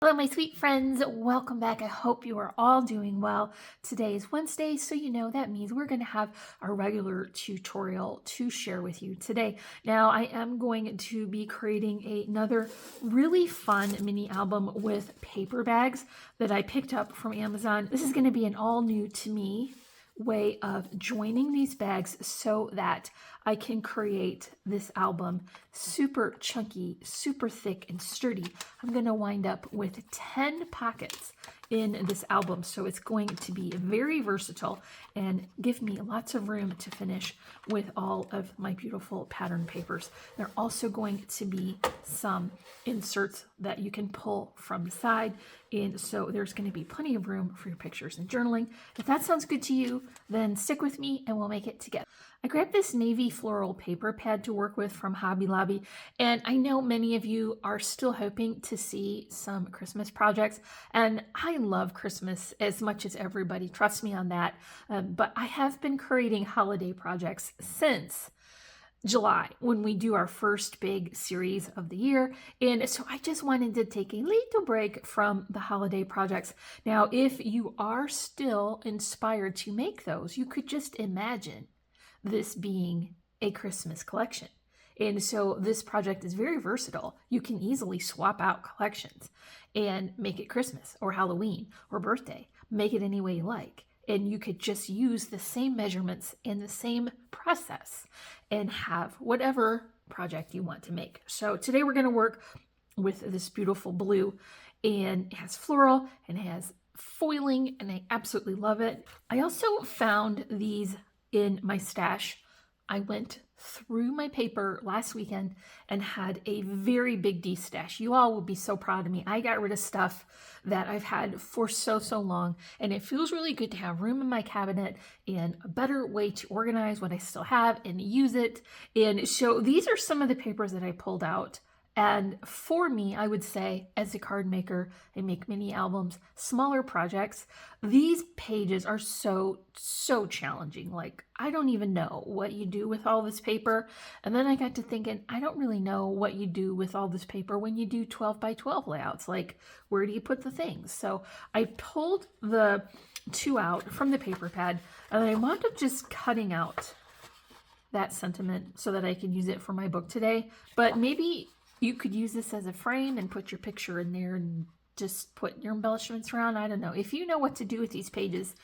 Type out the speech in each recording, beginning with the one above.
Hello, my sweet friends. Welcome back. I hope you are all doing well. Today is Wednesday, so you know that means we're going to have our regular tutorial to share with you today. Now, I am going to be creating another really fun mini album with paper bags that I picked up from Amazon. This is going to be an all new to me way of joining these bags so that I can create this album super chunky, super thick and sturdy. I'm going to wind up with 10 pockets in this album, so it's going to be very versatile and give me lots of room to finish with all of my beautiful pattern papers. There are also going to be some inserts that you can pull from the side, and so there's going to be plenty of room for your pictures and journaling. If that sounds good to you, then stick with me and we'll make it together. I grabbed this navy floral paper pad to work with from Hobby Lobby, and I know many of you are still hoping to see some Christmas projects, and I love Christmas as much as everybody, trust me on that, but I have been creating holiday projects since July when we do our first big series of the year, and so I just wanted to take a little break from the holiday projects. Now, if you are still inspired to make those, you could just imagine this being a Christmas collection. And so this project is very versatile. You can easily swap out collections and make it Christmas or Halloween or birthday. Make it any way you like. And you could just use the same measurements and the same process and have whatever project you want to make. So today we're going to work with this beautiful blue, and it has floral and it has foiling, and I absolutely love it. I also found these in my stash. I went through my paper last weekend and had a very big de-stash. You all will be so proud of me. I got rid of stuff that I've had for so long, and it feels really good to have room in my cabinet and a better way to organize what I still have and use it. And so these are some of the papers that I pulled out. And for me, I would say, as a card maker, I make mini albums, smaller projects. These pages are so challenging. Like, I don't even know what you do with all this paper. And then I got to thinking, I don't really know what you do with all this paper when you do 12 by 12 layouts. Like, where do you put the things? So I pulled the two out from the paper pad, and I wound up just cutting out that sentiment so that I can use it for my book today. But maybe you could use this as a frame and put your picture in there and just put your embellishments around. I don't know. If you know what to do with these pages,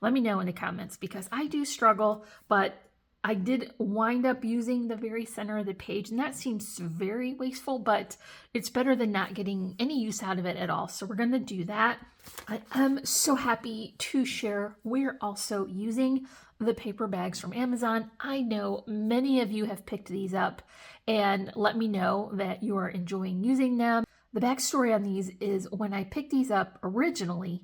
let me know in the comments, because I do struggle, but I did wind up using the very center of the page, and that seems very wasteful, but it's better than not getting any use out of it at all. So we're going to do that. I am so happy to share we're also using the paper bags from Amazon. I know many of you have picked these up, and let me know that you are enjoying using them. The backstory on these is when I picked these up originally,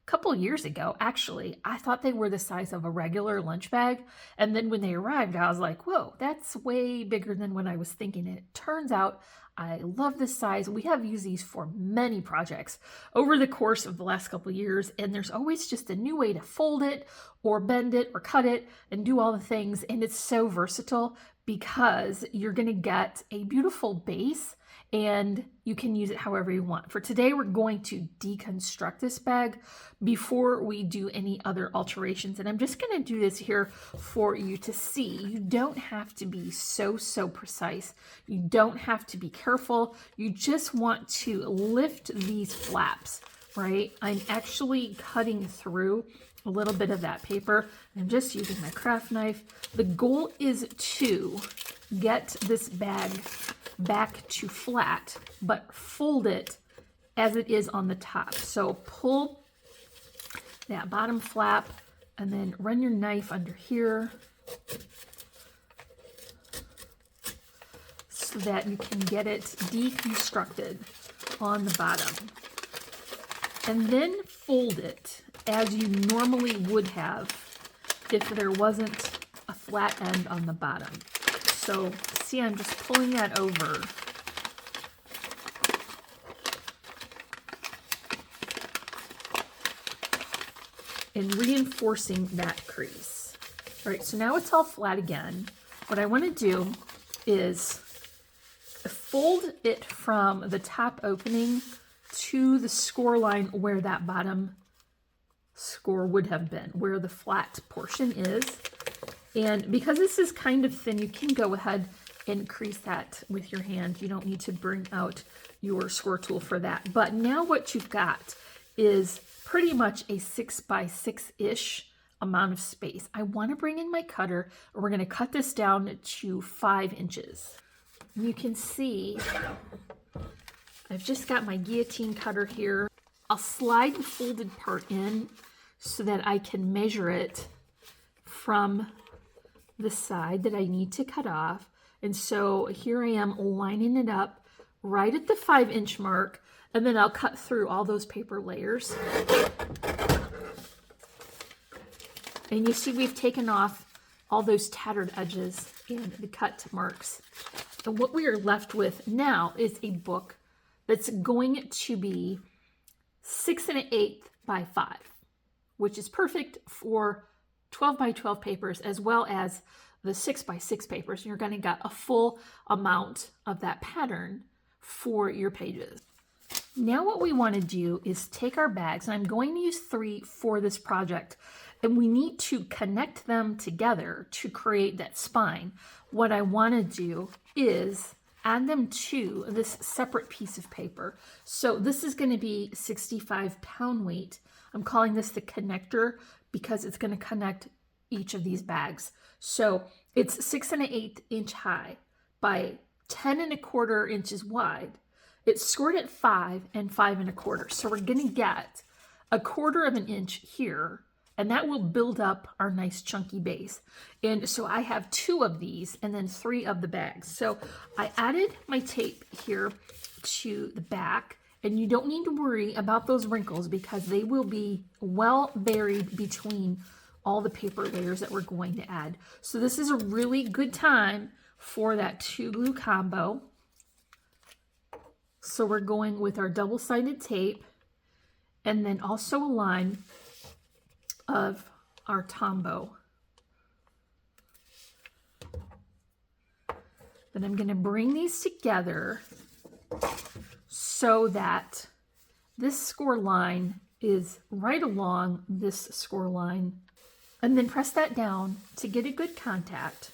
a couple years ago, actually, I thought they were the size of a regular lunch bag. And then when they arrived, I was like, whoa, that's way bigger than what I was thinking. And it turns out I love this size. We have used these for many projects over the course of the last couple of years, and there's always just a new way to fold it or bend it or cut it and do all the things. And it's so versatile because you're going to get a beautiful base and you can use it however you want. For today, we're going to deconstruct this bag before we do any other alterations. And I'm just going to do this here for you to see. You don't have to be so precise. You don't have to be careful. You just want to lift these flaps, right? I'm actually cutting through a little bit of that paper. I'm just using my craft knife. The goal is to get this bag back to flat, but fold it as it is on the top. So pull that bottom flap and then run your knife under here so that you can get it deconstructed on the bottom. And then fold it as you normally would have if there wasn't a flat end on the bottom. So see, I'm just pulling that over. And reinforcing that crease. All right, so now it's all flat again. What I want to do is fold it from the top opening to the score line where that bottom score would have been, where the flat portion is. And because this is kind of thin, you can go ahead and crease that with your hand. You don't need to bring out your score tool for that. But now what you've got is pretty much a 6 by 6-ish amount of space. I want to bring in my cutter, and we're going to cut this down to 5 inches. You can see I've just got my guillotine cutter here. I'll slide the folded part in so that I can measure it from the side that I need to cut off. And so here I am lining it up right at the 5-inch mark, and then I'll cut through all those paper layers. And you see we've taken off all those tattered edges and the cut marks. And what we are left with now is a book that's going to be 6 1/8 by 5, which is perfect for 12 by 12 papers, as well as the 6 by 6 papers. You're going to get a full amount of that pattern for your pages. Now what we want to do is take our bags, and I'm going to use 3 for this project, and we need to connect them together to create that spine. What I want to do is add them to this separate piece of paper. So this is going to be 65 pound weight. I'm calling this the connector because it's going to connect each of these bags. So it's 6 1/8 inch high by 10 1/4 inches wide. It's scored at 5 and 5 1/4. So we're going to get 1/4 of an inch here, and that will build up our nice chunky base. And so I have 2 of these and then 3 of the bags. So I added my tape here to the back, and you don't need to worry about those wrinkles because they will be well buried between all the paper layers that we're going to add. So this is a really good time for that 2 glue combo. So we're going with our double-sided tape and then also a line of our Tombow. Then I'm going to bring these together so that this score line is right along this score line, and then press that down to get a good contact.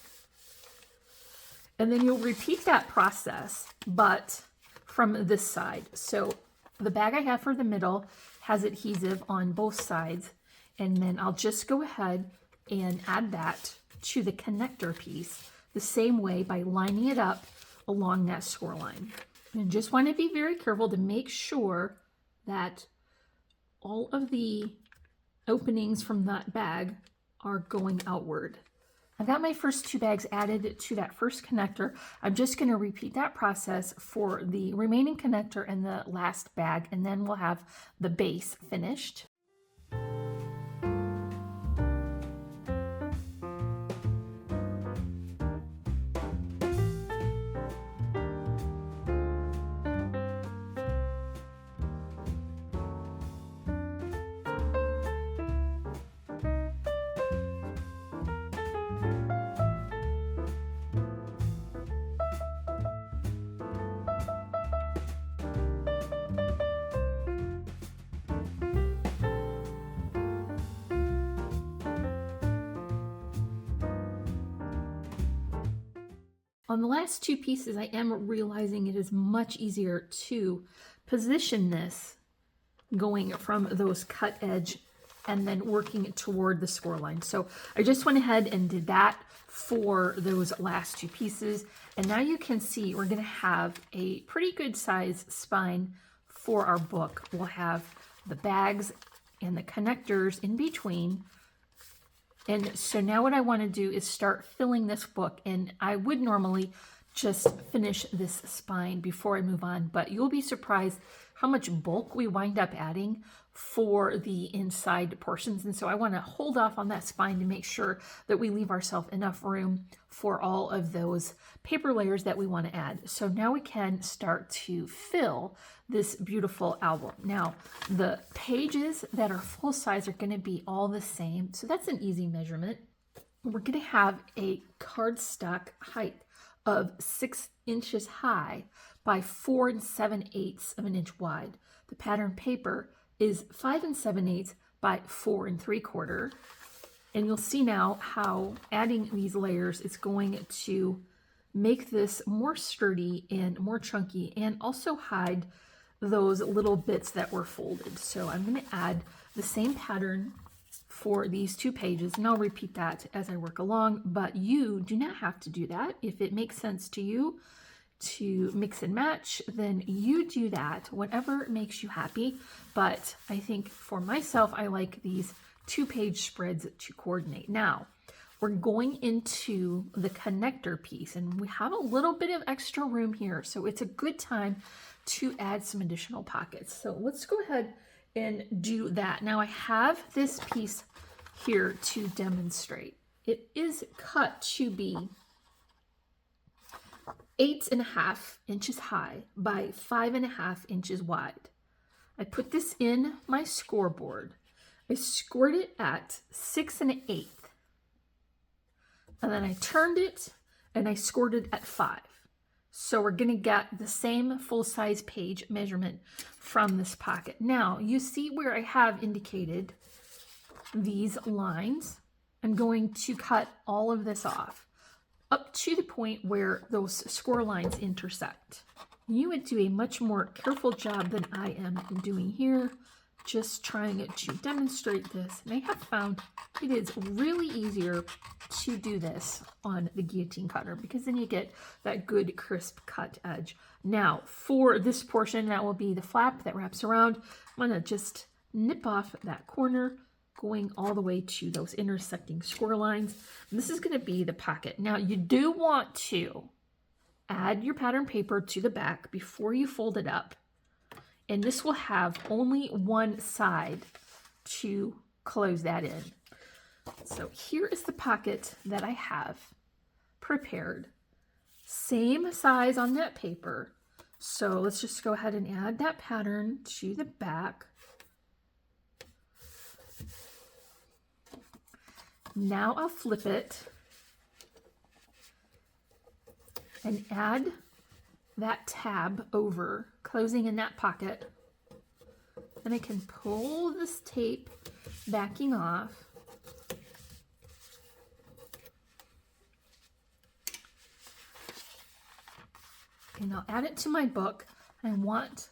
And then you'll repeat that process, but from this side. So the bag I have for the middle has adhesive on both sides, and then I'll just go ahead and add that to the connector piece the same way by lining it up along that score line. And just want to be very careful to make sure that all of the openings from that bag are going outward. I've got my first 2 bags added to that first connector. I'm just going to repeat that process for the remaining connector and the last bag, and then we'll have the base finished. On the last 2 pieces, I am realizing it is much easier to position this going from those cut edge and then working toward the score line. So I just went ahead and did that for those last 2 pieces. And now you can see we're going to have a pretty good size spine for our book. We'll have the bags and the connectors in between. And so now what I want to do is start filling this book, and I would normally just finish this spine before I move on, but you'll be surprised how much bulk we wind up adding for the inside portions. And so I want to hold off on that spine to make sure that we leave ourselves enough room for all of those paper layers that we want to add. So now we can start to fill this beautiful album. Now, the pages that are full size are going to be all the same, so that's an easy measurement. We're going to have a cardstock height of 6 inches high by 4 7/8 of an inch wide. The pattern paper is 5 7/8 by 4 3/4. And you'll see now how adding these layers is going to make this more sturdy and more chunky, and also hide those little bits that were folded. So I'm going to add the same pattern for these 2 pages, and I'll repeat that as I work along, but you do not have to do that. If it makes sense to you to mix and match, then you do that, whatever makes you happy. But I think for myself, I like these 2-page spreads to coordinate. Now, we're going into the connector piece, and we have a little bit of extra room here, so it's a good time to add some additional pockets. So let's go ahead and do that. Now I have this piece here to demonstrate. It is cut to be 8.5 inches high by 5.5 inches wide. I put this in my scoreboard. I scored it at 6 1/8. And then I turned it and I scored it at 5. So we're going to get the same full-size page measurement from this pocket. Now, you see where I have indicated these lines. I'm going to cut all of this off up to the point where those score lines intersect. You would do a much more careful job than I am doing here, just trying to demonstrate this. And I have found it is really easier to do this on the guillotine cutter, because then you get that good crisp cut edge. Now for this portion, that will be the flap that wraps around. I'm going to just nip off that corner, going all the way to those intersecting score lines. And this is going to be the pocket. Now you do want to add your pattern paper to the back before you fold it up. And this will have only one side to close that in. So here is the pocket that I have prepared. Same size on that paper. So let's just go ahead and add that pattern to the back. Now I'll flip it and add that tab over, closing in that pocket. Then I can pull this tape backing off. And I'll add it to my book. I want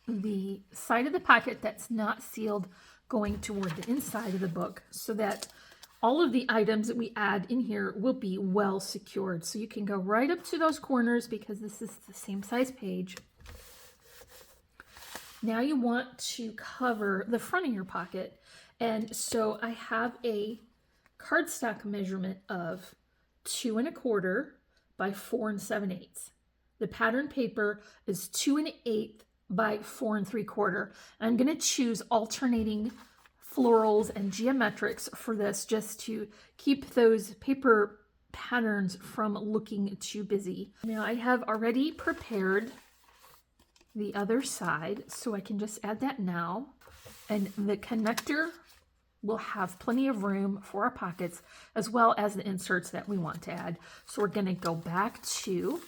the side of the pocket that's not sealed going toward the inside of the book, so that all of the items that we add in here will be well secured. So you can go right up to those corners, because this is the same size page. Now you want to cover the front of your pocket. And so I have a cardstock measurement of 2 1/4 by 4 7/8. The pattern paper is 2 1/8 by 4 3/4. I'm going to choose alternating florals and geometrics for this, just to keep those paper patterns from looking too busy. Now I have already prepared the other side, so I can just add that now. And the connector will have plenty of room for our pockets, as well as the inserts that we want to add. So we're going to go back to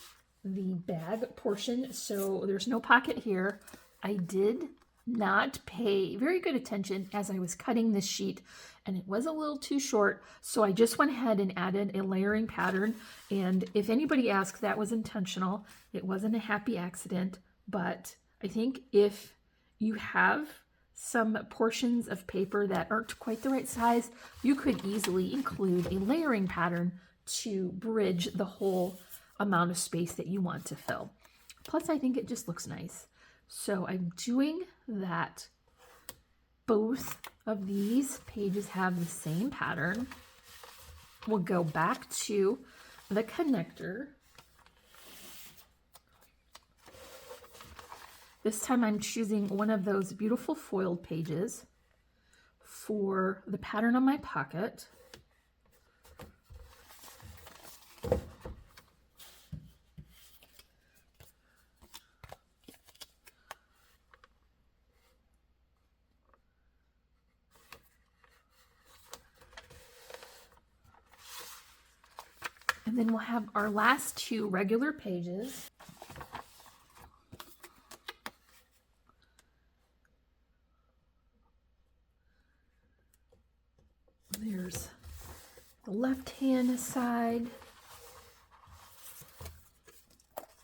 the bag portion. So there's no pocket here. I did not pay very good attention as I was cutting this sheet, and it was a little too short, so I just went ahead and added a layering pattern. And if anybody asks, that was intentional. It wasn't a happy accident, but I think if you have some portions of paper that aren't quite the right size, you could easily include a layering pattern to bridge the whole amount of space that you want to fill. Plus, I think it just looks nice. So I'm doing that. Both of these pages have the same pattern. We'll go back to the connector. This time I'm choosing one of those beautiful foiled pages for the pattern on my pocket. And And then we'll have our last two regular pages. There's the left-hand side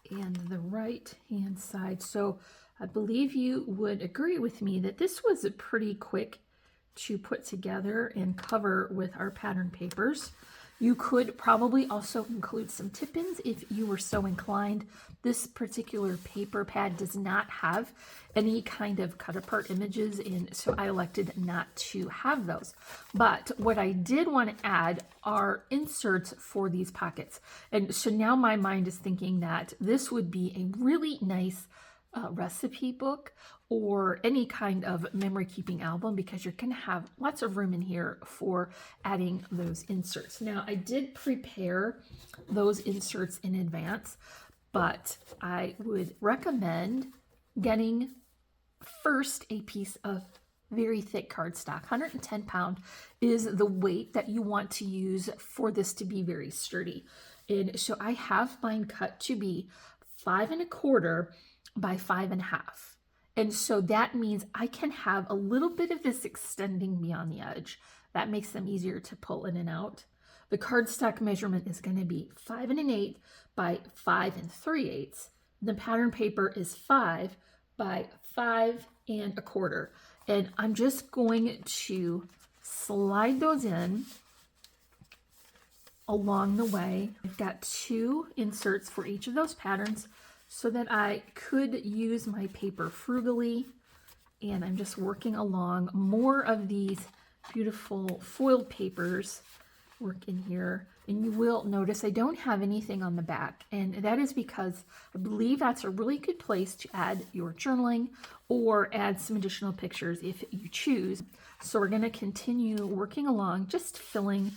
and the right-hand side. So I believe you would agree with me that this was pretty quick to put together and cover with our pattern papers. You could probably also include some tip-ins if you were so inclined. This particular paper pad does not have any kind of cut-apart images, and so I elected not to have those. But what I did want to add are inserts for these pockets. And so now my mind is thinking that this would be a really nice recipe book or any kind of memory keeping album, because you're going to have lots of room in here for adding those inserts. Now, I did prepare those inserts in advance, but I would recommend getting first a piece of very thick cardstock. 110 pound is the weight that you want to use for this to be very sturdy. And so I have mine cut to be 5 1/4 by 5 1/2. And so that means I can have a little bit of this extending beyond the edge. That makes them easier to pull in and out. The cardstock measurement is going to be 5 1/8 by 5 3/8. The pattern paper is 5 by 5 1/4. And I'm just going to slide those in along the way. I've got 2 inserts for each of those patterns, so that I could use my paper frugally. And I'm just working along more of these beautiful foiled papers work in here. And you will notice I don't have anything on the back, and that is because I believe that's a really good place to add your journaling or add some additional pictures if you choose. So we're going to continue working along, just filling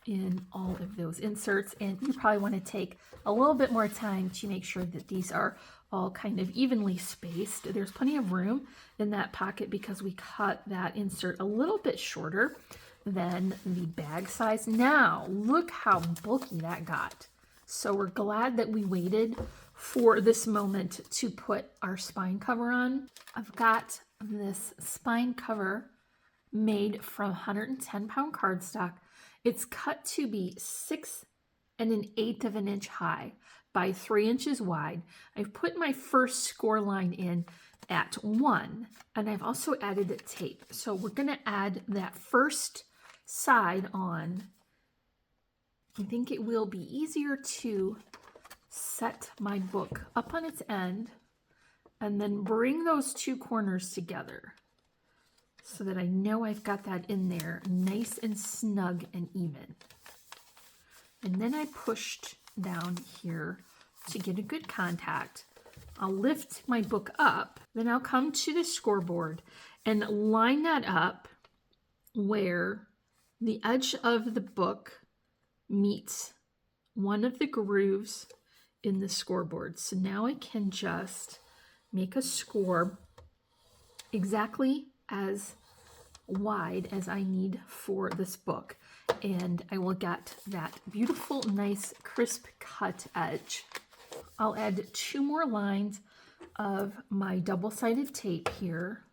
in all of those inserts, and you probably want to take a little bit more time to make sure that these are all kind of evenly spaced. There's plenty of room in that pocket because we cut that insert a little bit shorter than the bag size. Now look how bulky that got. So we're glad that we waited for this moment to put our spine cover on. I've got this spine cover made from 110 pound cardstock. It's cut to be 6 1/8 of an inch high by 3 inches wide. I've put my first score line in at 1, and I've also added the tape. So we're going to add that first side on. I think it will be easier to set my book up on its end and then bring those 2 corners together, so that I know I've got that in there nice and snug and even. And then I pushed down here to get a good contact. I'll lift my book up, then I'll come to the scoreboard and line that up where the edge of the book meets one of the grooves in the scoreboard. So now I can just make a score exactly as wide as I need for this book, and I will get that beautiful, nice, crisp cut edge. I'll add 2 more lines of my double-sided tape here.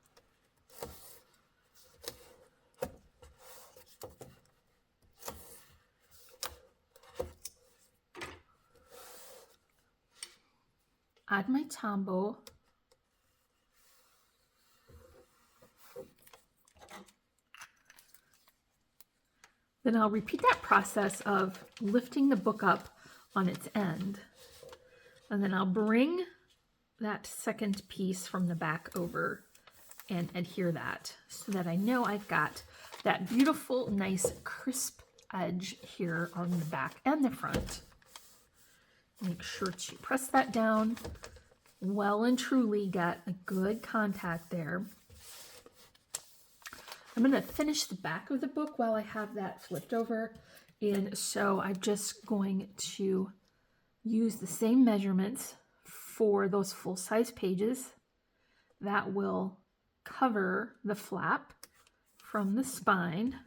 Add my Tombow. Then I'll repeat that process of lifting the book up on its end. And then I'll bring that second piece from the back over and adhere that so that I know I've got that beautiful, nice, crisp edge here on the back and the front. Make sure to press that down well and truly get a good contact there. I'm going to finish the back of the book while I have that flipped over, and so I'm just going to use the same measurements for those full-size pages. That will cover the flap from the spine.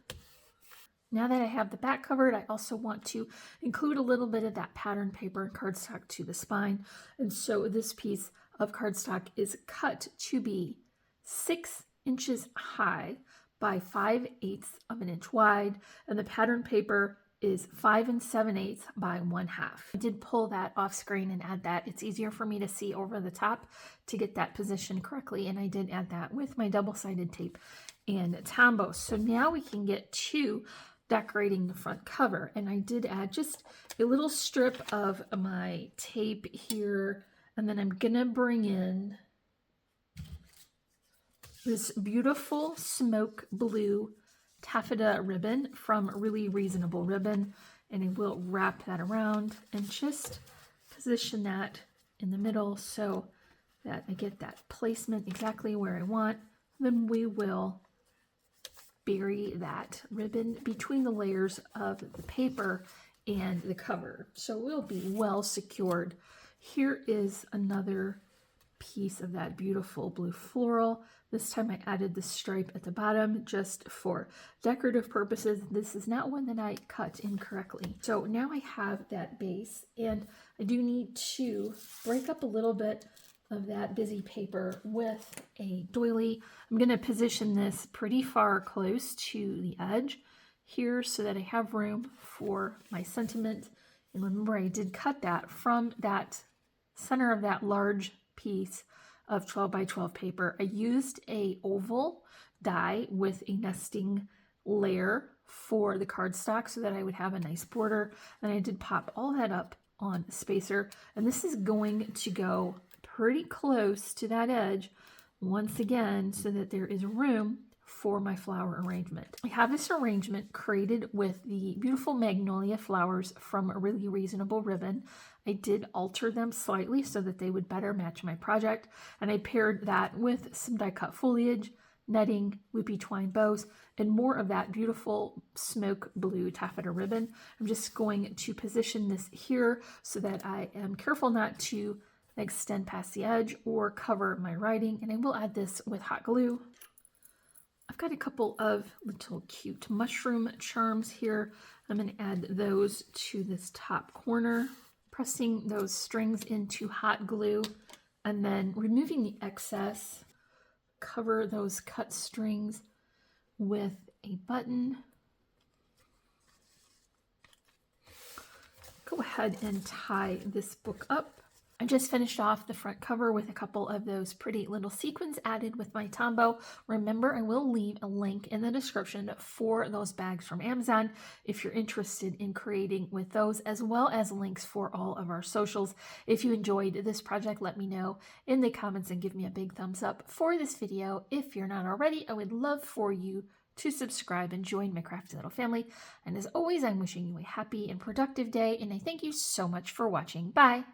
Now that I have the back covered, I also want to include a little bit of that pattern paper and cardstock to the spine. And so this piece of cardstock is cut to be 6 inches high by 5/8 of an inch wide, and the pattern paper is 5 7/8 by 1/2. I did pull that off screen and add that. It's easier for me to see over the top to get that position correctly, and I did add that with my double-sided tape and Tombow. So now we can get to decorating the front cover, and I did add just a little strip of my tape here, and then I'm gonna bring in this beautiful smoke blue taffeta ribbon from Really Reasonable Ribbon, and I will wrap that around and just position that in the middle so that I get that placement exactly where I want. Then we will bury that ribbon between the layers of the paper and the cover, so we'll be well secured. Here is another piece of that beautiful blue floral. This time I added the stripe at the bottom just for decorative purposes. This is not one that I cut incorrectly. So now I have that base, and I do need to break up a little bit of that busy paper with a doily. I'm going to position this pretty far close to the edge here so that I have room for my sentiment. And remember, I did cut that from that center of that large piece of 12 by 12 paper. I used a oval die with a nesting layer for the cardstock so that I would have a nice border, and I did pop all that up on a spacer, and this is going to go pretty close to that edge once again so that there is room for my flower arrangement. I have this arrangement created with the beautiful Magnolia flowers from a Really Reasonable Ribbon. I did alter them slightly so that they would better match my project, and I paired that with some die cut foliage, netting, loopy twine bows, and more of that beautiful smoke blue taffeta ribbon. I'm just going to position this here so that I am careful not to extend past the edge or cover my writing, and I will add this with hot glue. I've got a couple of little cute mushroom charms here. I'm going to add those to this top corner, pressing those strings into hot glue, and then removing the excess. Cover those cut strings with a button. Go ahead and tie this book up. I just finished off the front cover with a couple of those pretty little sequins added with my Tombow. Remember, I will leave a link in the description for those bags from Amazon if you're interested in creating with those, as well as links for all of our socials. If you enjoyed this project, let me know in the comments and give me a big thumbs up for this video. If you're not already, I would love for you to subscribe and join my crafty little family. And as always, I'm wishing you a happy and productive day, and I thank you so much for watching. Bye!